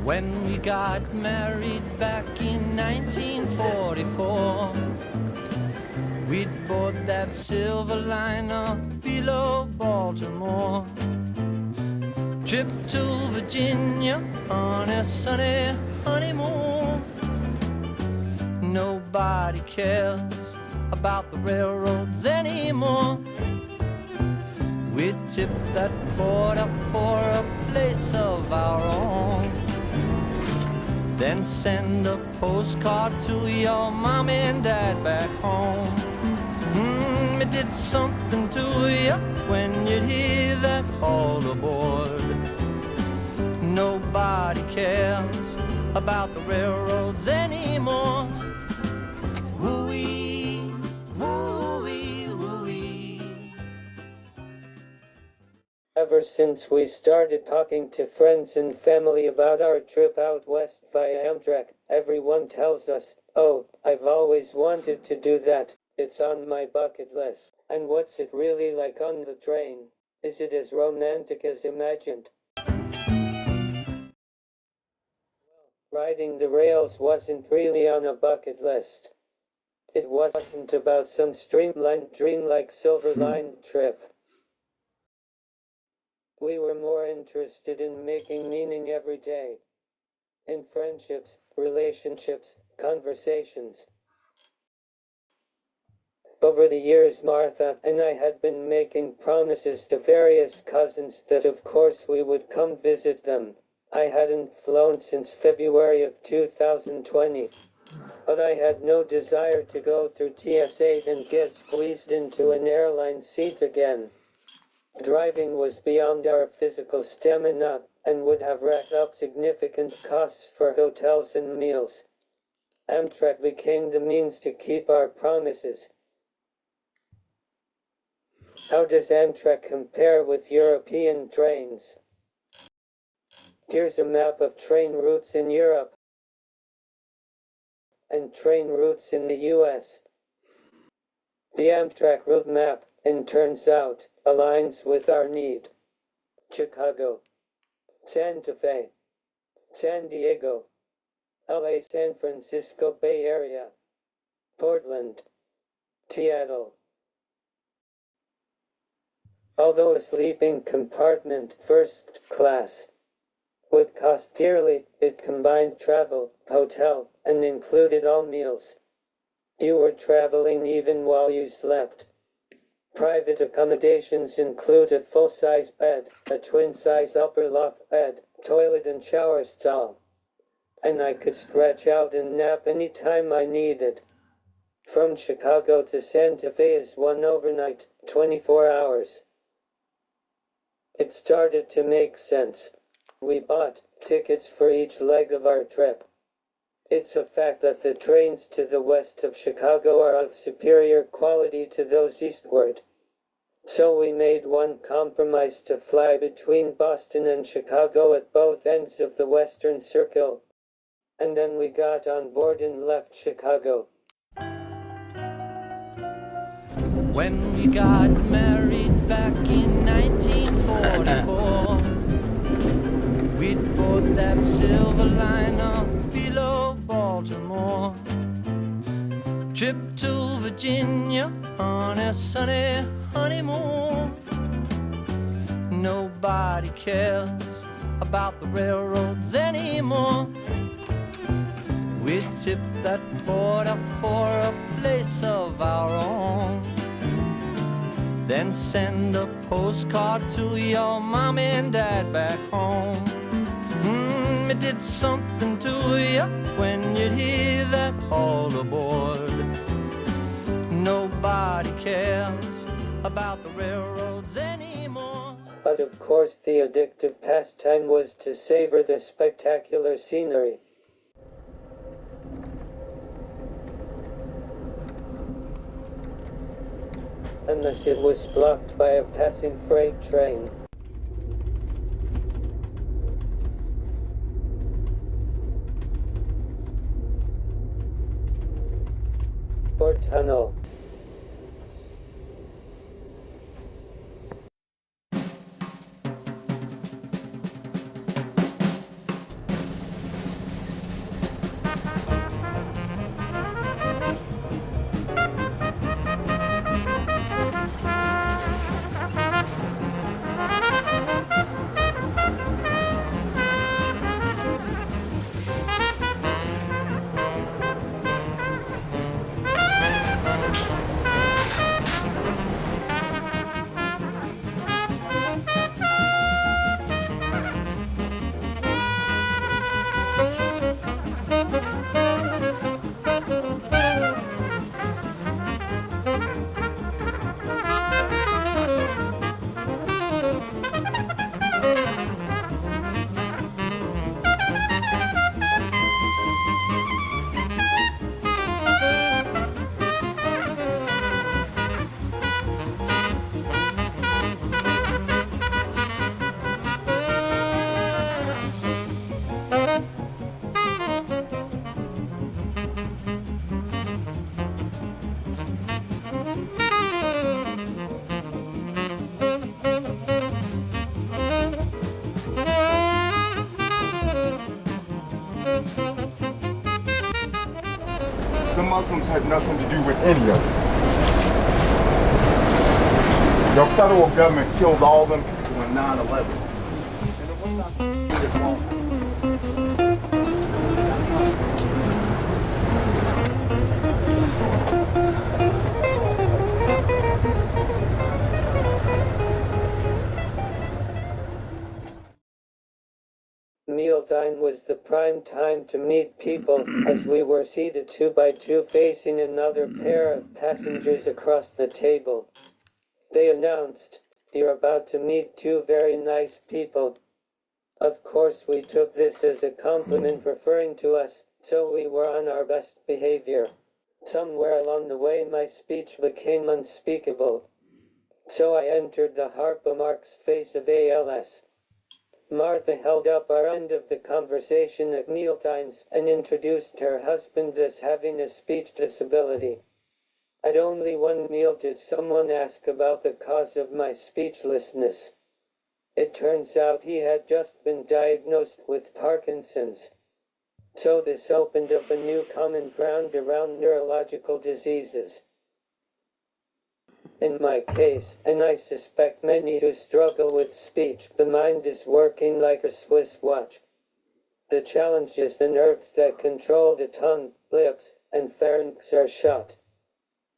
When we got married back in 1944, we'd board that silver liner below Baltimore. Trip to Virginia on a sunny honeymoon. Nobody cares about the railroads anymore. We'd tip that quarter for a place of our own. Then send a postcard to your mom and dad back home. It did something to you when you'd hear that all aboard. Nobody cares about the railroads anymore. Woo-wee, woo-wee, woo-wee. Ever since we started talking to friends and family about our trip out west via Amtrak, everyone tells us, "Oh, I've always wanted to do that. It's on my bucket list." And what's it really like on the train? Is it as romantic as imagined? Riding the rails wasn't really on a bucket list. It wasn't about some streamlined dream-like Silver Line trip. We were more interested in making meaning every day. In friendships, relationships, conversations. Over the years, Martha and I had been making promises to various cousins that of course we would come visit them. I hadn't flown since February of 2020. But I had no desire to go through TSA and get squeezed into an airline seat again. Driving was beyond our physical stamina and would have racked up significant costs for hotels and meals. Amtrak became the means to keep our promises. How does Amtrak compare with European trains? Here's a map of train routes in Europe and train routes in the US. The Amtrak route map, and turns out, aligns with our need. Chicago, Santa Fe, San Diego, LA, San Francisco Bay Area, Portland, Seattle. Although a sleeping compartment, first class, would cost dearly, it combined travel, hotel, and included all meals. You were traveling even while you slept. Private accommodations include a full-size bed, a twin-size upper loft bed, toilet and shower stall. And I could stretch out and nap any time I needed. From Chicago to Santa Fe is one overnight, 24 hours. It started to make sense. We bought tickets for each leg of our trip. It's a fact that the trains to the west of Chicago are of superior quality to those eastward. So we made one compromise to fly between Boston and Chicago at both ends of the Western Circle. And then we got on board and left Chicago. When we got married back in 1944, we'd board that silver liner below Baltimore. Trip to Virginia on a sunny honeymoon. Nobody cares about the railroads anymore. We'd tip that border for a place of our own. Then send a postcard to your mom and dad back home. It did something to you when you'd hear that all aboard. Nobody cares about the railroads anymore. But of course the addictive pastime was to savor the spectacular scenery. Unless it was blocked by a passing freight train. Or tunnel. The Muslims had nothing to do with any of it. The federal government killed all them people in 9/11. And it was not Mealtime was the prime time to meet people, as we were seated 2 by 2 facing another pair of passengers across the table. They announced, "You're about to meet 2 very nice people." Of course we took this as a compliment referring to us, so we were on our best behavior. Somewhere along the way my speech became unspeakable. So I entered the Harpo Marx phase of ALS. Martha held up our end of the conversation at mealtimes and introduced her husband as having a speech disability. At only one meal did someone ask about the cause of my speechlessness. It turns out he had just been diagnosed with Parkinson's. So this opened up a new common ground around neurological diseases. In my case, and I suspect many who struggle with speech, the mind is working like a Swiss watch. The challenge is the nerves that control the tongue, lips, and pharynx are shut.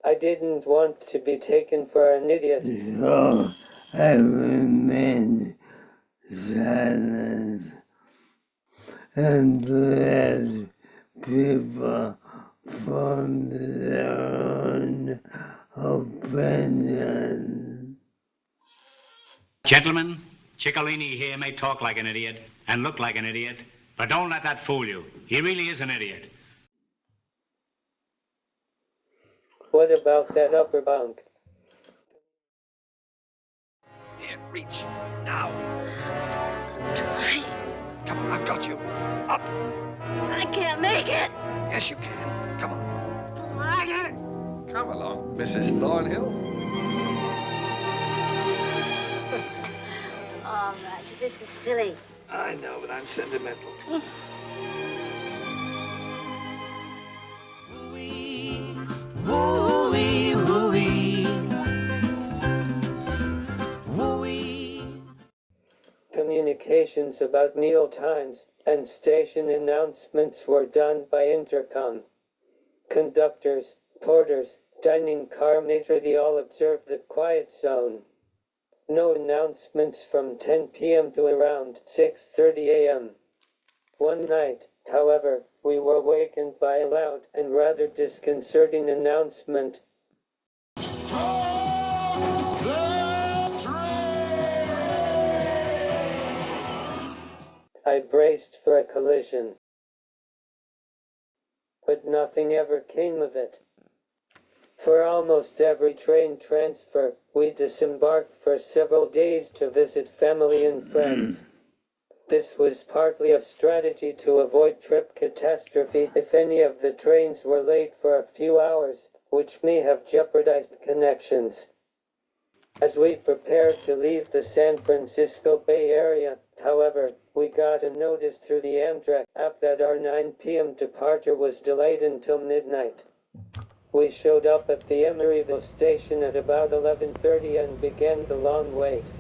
I didn't want to be taken for an idiot. So I remained silent and let people form their own opinion. Gentlemen, Ciccolini here may talk like an idiot and look like an idiot, but don't let that fool you. He really is an idiot. What about that upper bunk? Here, reach. Now. Come on, I've got you. Up. I can't make it. Yes, you can. Come on. Lager. Come along, Mrs. Thornhill. Oh, Roger, this is silly. I know, but I'm sentimental. Woo-wee, woo-wee, woo-wee. Woo-wee. Communications about meal times and station announcements were done by intercom. Conductors, porters, dining car maitre all observed the quiet zone. No announcements from 10 p.m. to around 6:30 a.m. One night, however, we were wakened by a loud and rather disconcerting announcement. I braced for a collision, but nothing ever came of it. For almost every train transfer, we disembarked for several days to visit family and friends. This was partly a strategy to avoid trip catastrophe if any of the trains were late for a few hours, which may have jeopardized connections. As we prepared to leave the San Francisco Bay Area, however, we got a notice through the AMTRAK app that our 9 p.m. departure was delayed until midnight. We showed up at the Emeryville station at about 11:30 and began the long wait.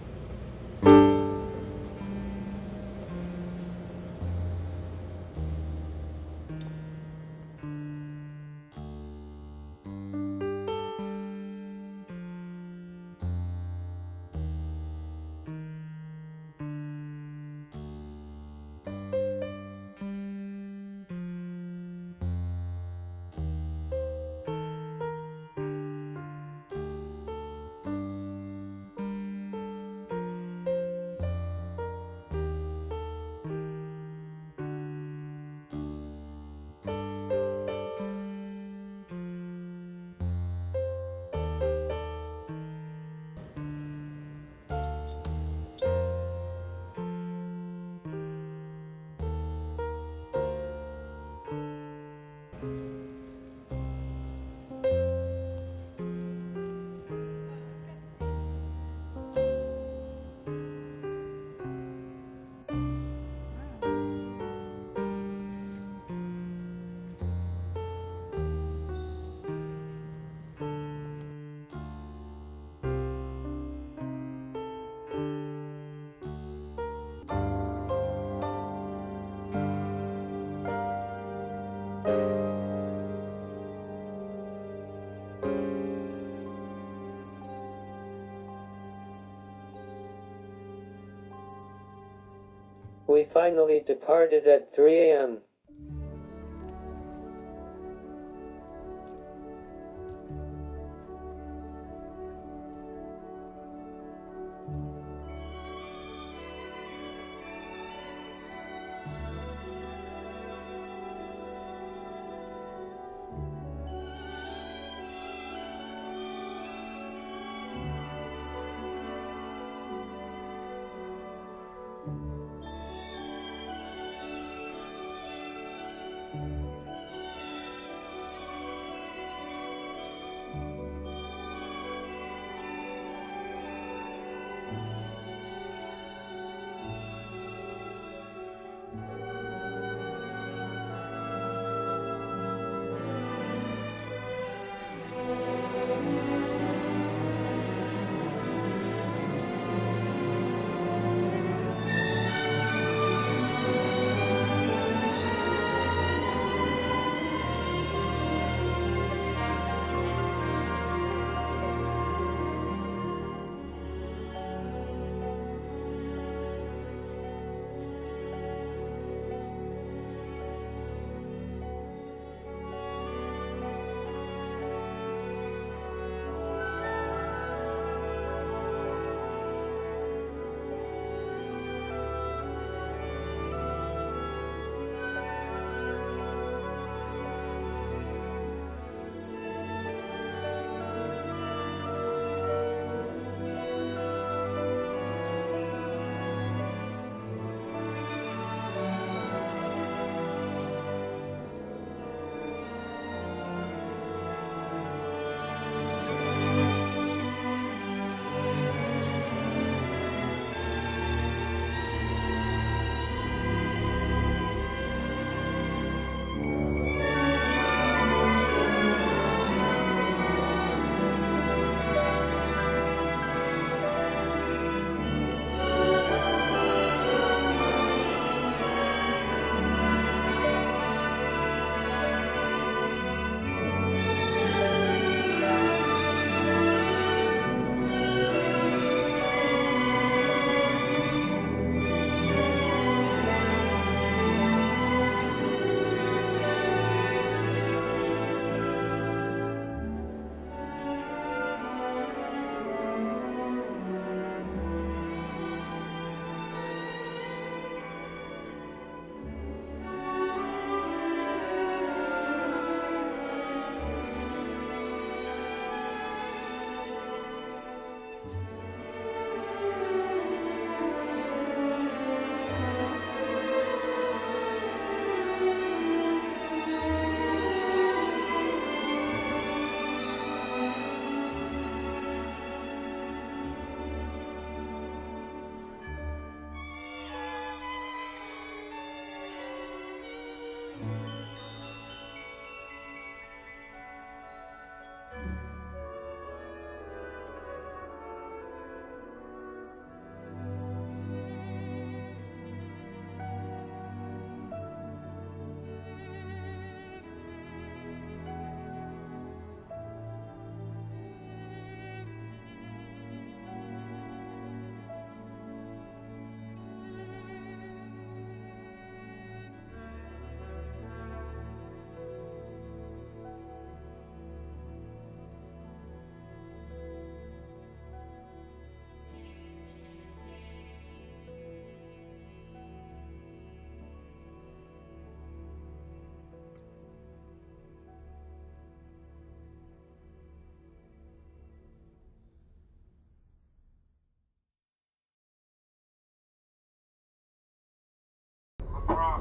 We finally departed at 3 a.m.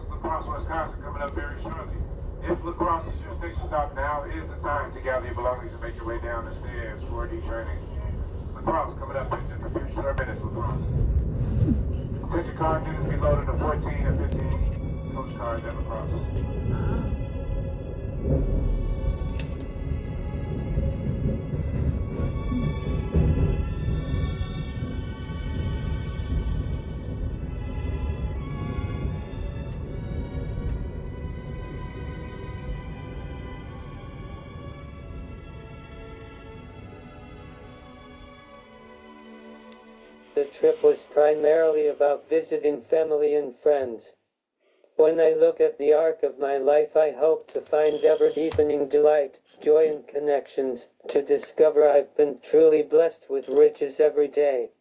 Lacrosse, Wisconsin coming up very shortly. If Lacrosse is your station stop, now is the time to gather your belongings and make your way down the stairs for training. Lacrosse coming up in just a few short minutes, Lacrosse. Attention car attendants be loaded to 14 and 15 coach cars at Lacrosse. The the trip was primarily about visiting family and friends. When I look at the arc of my life, I hope to find ever-deepening delight, joy and connections, to discover I've been truly blessed with riches every day.